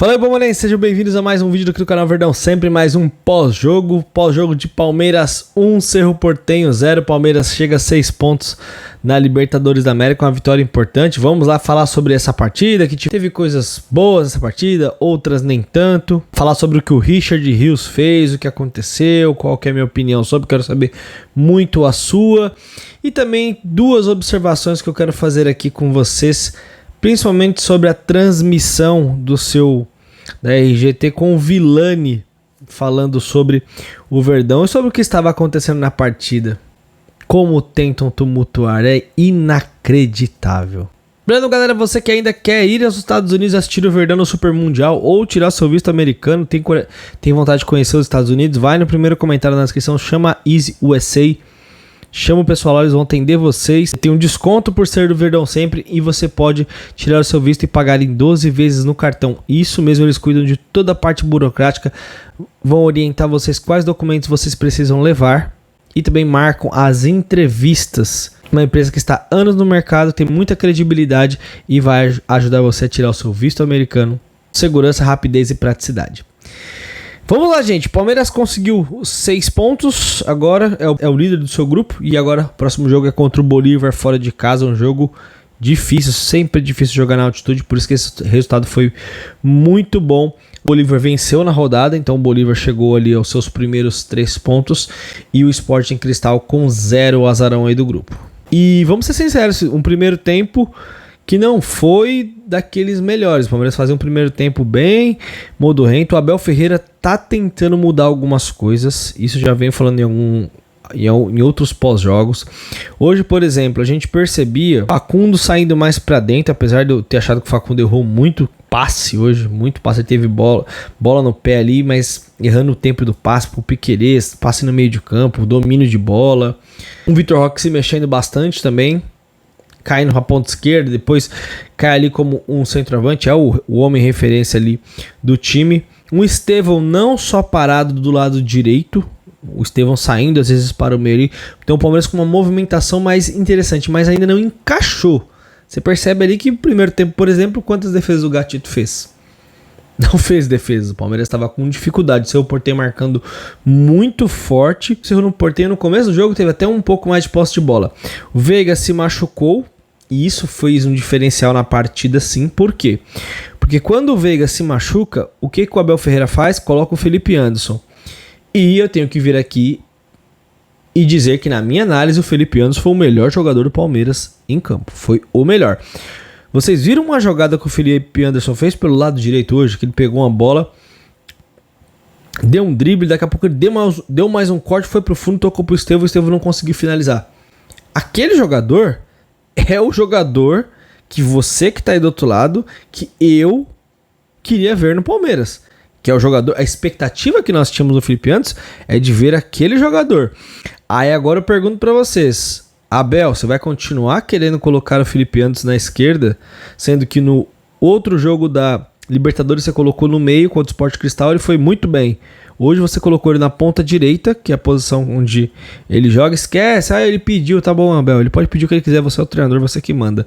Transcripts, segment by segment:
Fala aí, Palmeirense, sejam bem-vindos a mais um vídeo aqui do canal Verdão, sempre mais um pós-jogo de Palmeiras 1, Cerro Porteño 0, Palmeiras chega a 6 pontos na Libertadores da América, uma vitória importante. Vamos lá falar sobre essa partida, que teve coisas boas nessa partida, outras nem tanto, falar sobre o que o Richard Rios fez, o que aconteceu, qual que é a minha opinião sobre, quero saber muito a sua, e também duas observações que eu quero fazer aqui com vocês, principalmente sobre a transmissão da RGT com o Villani falando sobre o Verdão e sobre o que estava acontecendo na partida. Como tentam tumultuar, é inacreditável. Lembrando, galera, você que ainda quer ir aos Estados Unidos assistir o Verdão no Super Mundial ou tirar seu visto americano, tem vontade de conhecer os Estados Unidos, vai no primeiro comentário na descrição, chama Easy USA. Chama o pessoal lá, eles vão atender vocês. Tem um desconto por ser do Verdão sempre e você pode tirar o seu visto e pagar em 12 vezes no cartão. Isso mesmo, eles cuidam de toda a parte burocrática, vão orientar vocês quais documentos vocês precisam levar e também marcam as entrevistas. Uma empresa que está há anos no mercado, tem muita credibilidade e vai ajudar você a tirar o seu visto americano. Segurança, rapidez e praticidade. Vamos lá, gente. Palmeiras conseguiu 6 pontos. Agora é o líder do seu grupo. E agora o próximo jogo é contra o Bolívar fora de casa. Um jogo difícil. Sempre difícil jogar na altitude. Por isso que esse resultado foi muito bom. O Bolívar venceu na rodada. Então o Bolívar chegou ali aos seus primeiros 3 pontos. E o Sporting Cristal com 0 azarão aí do grupo. E vamos ser sinceros. Um primeiro tempo que não foi daqueles melhores. O Palmeiras fazia um primeiro tempo bem modorrento. O Abel Ferreira tá tentando mudar algumas coisas. Isso já venho falando em outros pós-jogos. Hoje, por exemplo, a gente percebia Facundo saindo mais para dentro, apesar de eu ter achado que o Facundo errou muito passe hoje, muito passe. Ele teve bola no pé ali, mas errando o tempo do passe pro Piquerez, passe no meio de campo, domínio de bola. O Vitor Roque se mexendo bastante também, caindo para a ponta esquerda, depois cai ali como um centroavante, é o homem referência ali do time. Um Estevão não só parado do lado direito, o Estevão saindo às vezes para o meio ali. Então o Palmeiras com uma movimentação mais interessante, mas ainda não encaixou. Você percebe ali que no primeiro tempo, por exemplo, quantas defesas o Gatito fez? Não fez defesa, o Palmeiras estava com dificuldade. O Cerro Porteño marcando muito forte. O Cerro Porteño no começo do jogo teve até um pouco mais de posse de bola. O Veiga se machucou e isso fez um diferencial na partida, sim. Por quê? Porque quando o Veiga se machuca, o que o Abel Ferreira faz? Coloca o Felipe Anderson. E eu tenho que vir aqui e dizer que, na minha análise, o Felipe Anderson foi o melhor jogador do Palmeiras em campo. Foi o melhor. Vocês viram uma jogada que o Felipe Anderson fez pelo lado direito hoje? Que ele pegou uma bola, deu um drible, daqui a pouco ele deu mais um corte, foi pro fundo, tocou pro Estevão, o Estevão não conseguiu finalizar. Aquele jogador é o jogador que você que tá aí do outro lado, que eu queria ver no Palmeiras. Que é o jogador, a expectativa que nós tínhamos no Felipe Anderson é de ver aquele jogador. Aí agora eu pergunto pra vocês, Abel, você vai continuar querendo colocar o Felipe Anderson na esquerda, sendo que no outro jogo da Libertadores você colocou no meio contra o Sporting Cristal, ele foi muito bem. Hoje você colocou ele na ponta direita, que é a posição onde ele joga. Esquece, ele pediu, tá bom, Abel, ele pode pedir o que ele quiser, você é o treinador, você que manda.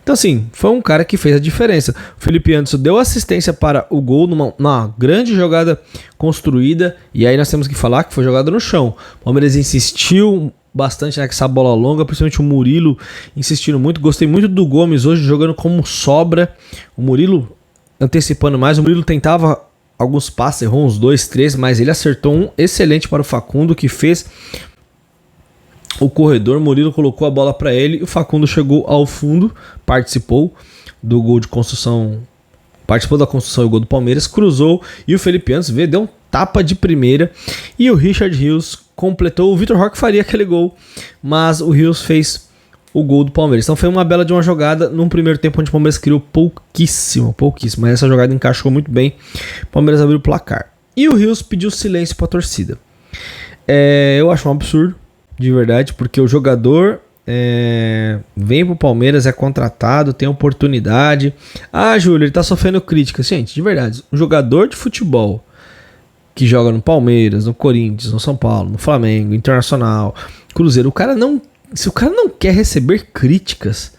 Então assim, foi um cara que fez a diferença. O Felipe Anderson deu assistência para o gol numa grande jogada construída, e aí nós temos que falar que foi jogada no chão. O Palmeiras insistiu bastante nessa bola longa, principalmente o Murilo insistindo muito. Gostei muito do Gomes hoje jogando como sobra. O Murilo antecipando mais. O Murilo tentava alguns passes, errou uns 2, 3, mas ele acertou um excelente para o Facundo, que fez o corredor. O Murilo colocou a bola para ele e o Facundo chegou ao fundo, participou do gol de construção, participou da construção e o gol do Palmeiras, cruzou e o Felipe Anderson deu um tapa de primeira e o Richard Rios completou. O Vitor Roque faria aquele gol, mas o Rios fez o gol do Palmeiras. Então foi uma bela de uma jogada num primeiro tempo onde o Palmeiras criou pouquíssimo, mas essa jogada encaixou muito bem. O Palmeiras abriu o placar. E o Rios pediu silêncio para a torcida. Eu acho um absurdo, de verdade, porque o jogador vem pro Palmeiras, é contratado, tem oportunidade. Júlio, ele tá sofrendo críticas. Gente, de verdade, um jogador de futebol que joga no Palmeiras, no Corinthians, no São Paulo, no Flamengo, Internacional, Cruzeiro, se o cara não quer receber críticas,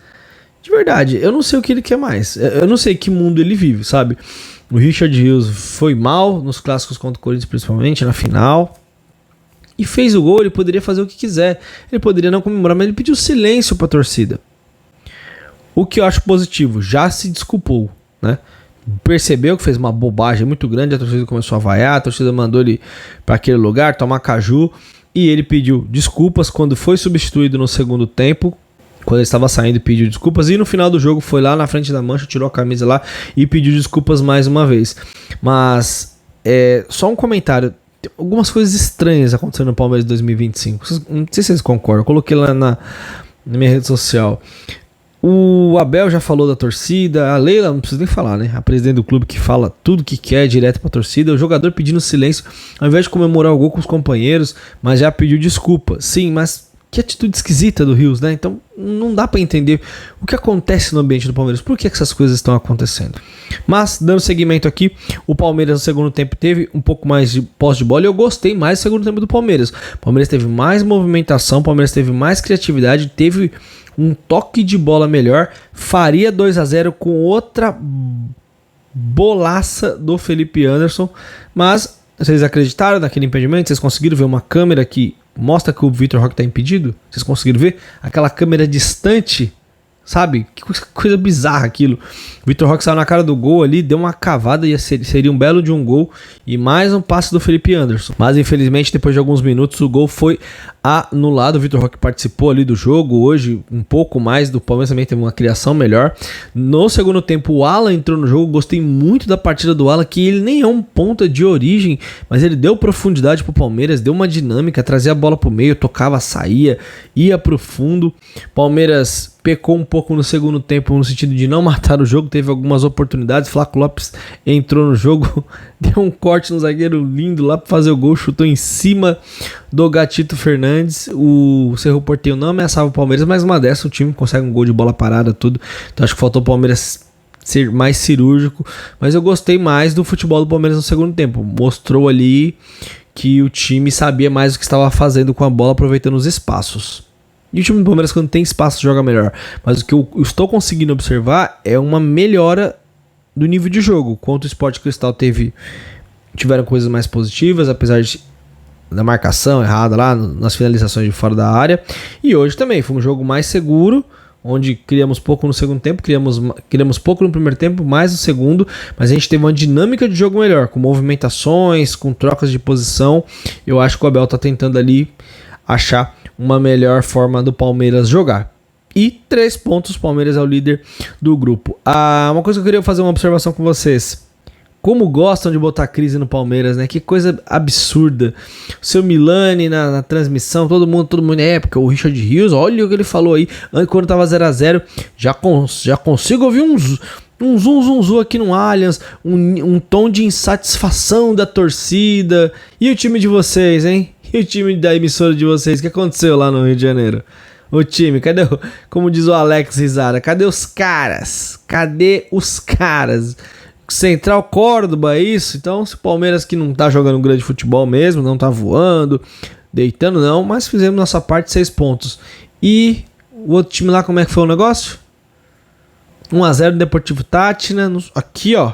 de verdade, eu não sei o que ele quer mais. Eu não sei que mundo ele vive, sabe? O Richard Rios foi mal nos clássicos contra o Corinthians, principalmente na final. E fez o gol, ele poderia fazer o que quiser. Ele poderia não comemorar, mas ele pediu silêncio para a torcida. O que eu acho positivo, já se desculpou, né? Percebeu que fez uma bobagem muito grande, a torcida começou a vaiar, a torcida mandou ele para aquele lugar, tomar caju, e ele pediu desculpas quando foi substituído no segundo tempo, quando ele estava saindo, pediu desculpas, e no final do jogo foi lá na frente da mancha, tirou a camisa lá e pediu desculpas mais uma vez. Mas, só um comentário, tem algumas coisas estranhas acontecendo no Palmeiras de 2025, não sei se vocês concordam, eu coloquei lá na minha rede social. O Abel já falou da torcida, a Leila não precisa nem falar, né? A presidente do clube que fala tudo que quer direto pra torcida, o jogador pedindo silêncio, ao invés de comemorar o gol com os companheiros, mas já pediu desculpa. Sim, mas que atitude esquisita do Rios, né? Então não dá pra entender o que acontece no ambiente do Palmeiras, por que essas coisas estão acontecendo. Mas, dando seguimento aqui, o Palmeiras no segundo tempo teve um pouco mais de posse de bola e eu gostei mais do segundo tempo do Palmeiras. O Palmeiras teve mais movimentação, o Palmeiras teve mais criatividade, teve um toque de bola melhor, faria 2-0 com outra bolaça do Felipe Anderson, mas vocês acreditaram naquele impedimento? Vocês conseguiram ver uma câmera que mostra que o Vitor Roque está impedido? Vocês conseguiram ver? Aquela câmera distante, sabe? Que coisa bizarra aquilo. O Vitor Roque saiu na cara do gol ali, deu uma cavada e seria um belo de um gol e mais um passe do Felipe Anderson. Mas infelizmente depois de alguns minutos o gol foi anulado. O Vitor Roque participou ali do jogo hoje um pouco mais, do Palmeiras também teve uma criação melhor. No segundo tempo o Alan entrou no jogo, gostei muito da partida do Alan, que ele nem é um ponta de origem, mas ele deu profundidade pro Palmeiras, deu uma dinâmica, trazia a bola pro meio, tocava, saía, ia pro fundo. Palmeiras pecou um pouco no segundo tempo no sentido de não matar o jogo, teve algumas oportunidades. Flávio Lopes entrou no jogo, deu um corte no zagueiro lindo lá para fazer o gol, chutou em cima do Gatito Fernandes. O Cerro Porteño não ameaçava o Palmeiras, mas uma dessa o time consegue um gol de bola parada, tudo. Então acho que faltou o Palmeiras ser mais cirúrgico, mas eu gostei mais do futebol do Palmeiras no segundo tempo. Mostrou ali que o time sabia mais o que estava fazendo com a bola, aproveitando os espaços. E o time do Palmeiras, quando tem espaço, joga melhor. Mas o que eu estou conseguindo observar é uma melhora do nível de jogo. Quanto o Sport Cristal tiveram coisas mais positivas, apesar da marcação errada lá nas finalizações de fora da área. E hoje também foi um jogo mais seguro, onde criamos pouco no segundo tempo, criamos pouco no primeiro tempo, mais no segundo, mas a gente teve uma dinâmica de jogo melhor, com movimentações, com trocas de posição. Eu acho que o Abel está tentando ali achar uma melhor forma do Palmeiras jogar. E 3 pontos, o Palmeiras é o líder do grupo. Uma coisa que eu queria fazer uma observação com vocês. Como gostam de botar crise no Palmeiras, né? Que coisa absurda. O seu Milani na transmissão, todo mundo na época, o Richard Rios, olha o que ele falou aí, quando tava 0-0, já consigo ouvir um zum aqui no Allianz, um tom de insatisfação da torcida. E o time de vocês, hein? E o time da emissora de vocês, o que aconteceu lá no Rio de Janeiro? O time, cadê como diz o Alex Rizara, cadê os caras? Cadê os caras? Central Córdoba, é isso? Então, se o Palmeiras que não tá jogando um grande futebol mesmo, não tá voando, deitando não, mas fizemos nossa parte, 6 pontos. E o outro time lá, como é que foi o negócio? 1-0 do Deportivo Táchira, aqui ó,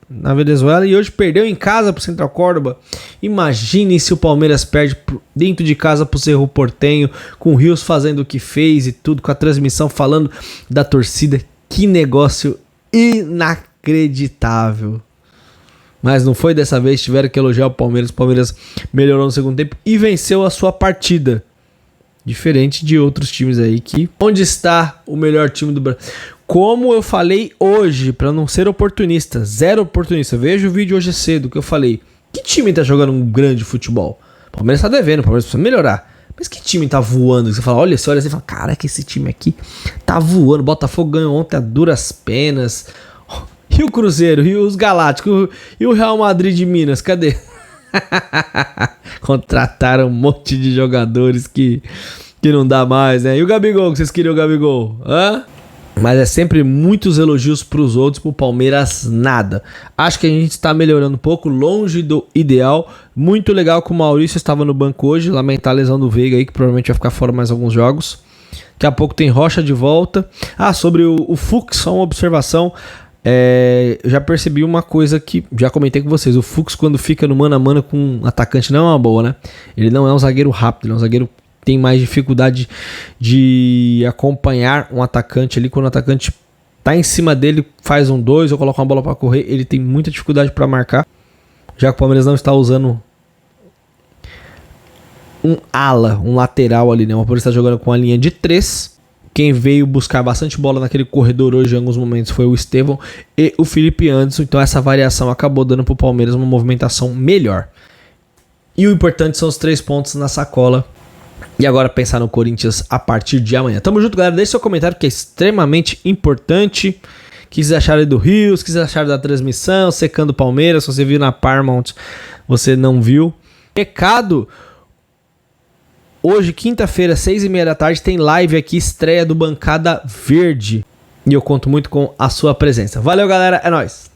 na Venezuela, e hoje perdeu em casa pro Central Córdoba. Imagine se o Palmeiras perde dentro de casa pro Cerro Porteño, com o Rios fazendo o que fez e tudo, com a transmissão falando da torcida. Que negócio inacreditável. Mas não foi dessa vez, tiveram que elogiar o Palmeiras melhorou no segundo tempo e venceu a sua partida. Diferente de outros times aí que... Onde está o melhor time do Brasil? Como eu falei hoje, para não ser oportunista, zero oportunista. Veja o vídeo hoje cedo que eu falei. Que time tá jogando um grande futebol? O Palmeiras tá devendo, o Palmeiras precisa melhorar. Mas que time tá voando? Você fala, olha, você olha assim e fala, caraca, esse time aqui tá voando. Botafogo ganhou ontem a duras penas. E o Cruzeiro, e os Galácticos, e o Real Madrid de Minas, cadê? Contrataram um monte de jogadores que não dá mais, né? E o Gabigol, que vocês queriam o Gabigol? Hã? Mas é sempre muitos elogios pros outros, pro Palmeiras nada. Acho que a gente está melhorando um pouco, longe do ideal. Muito legal que o Maurício estava no banco hoje, lamentar a lesão do Veiga aí, que provavelmente vai ficar fora mais alguns jogos. Daqui a pouco tem Rocha de volta. Sobre o Fux, só uma observação. Eu já percebi uma coisa que já comentei com vocês. O Fux, quando fica no mano a mano com um atacante, não é uma boa, né? Ele não é um zagueiro rápido, ele é um zagueiro que tem mais dificuldade de acompanhar um atacante ali. Quando o atacante tá em cima dele, faz um 2 ou coloca uma bola para correr, ele tem muita dificuldade para marcar. Já que o Palmeiras não está usando um ala, um lateral ali, né? O Palmeiras está jogando com a linha de 3. Quem veio buscar bastante bola naquele corredor hoje em alguns momentos foi o Estevão e o Felipe Anderson. Então essa variação acabou dando para o Palmeiras uma movimentação melhor. E o importante são os 3 pontos na sacola. E agora pensar no Corinthians a partir de amanhã. Tamo junto, galera. Deixe seu comentário que é extremamente importante. O que vocês acharam do Rios? O que vocês acharam da transmissão? Secando o Palmeiras. Se você viu na Paramount, você não viu. Recado. Hoje, quinta-feira, 6h30 da tarde, tem live aqui, estreia do Bancada Verde. E eu conto muito com a sua presença. Valeu, galera. É nóis.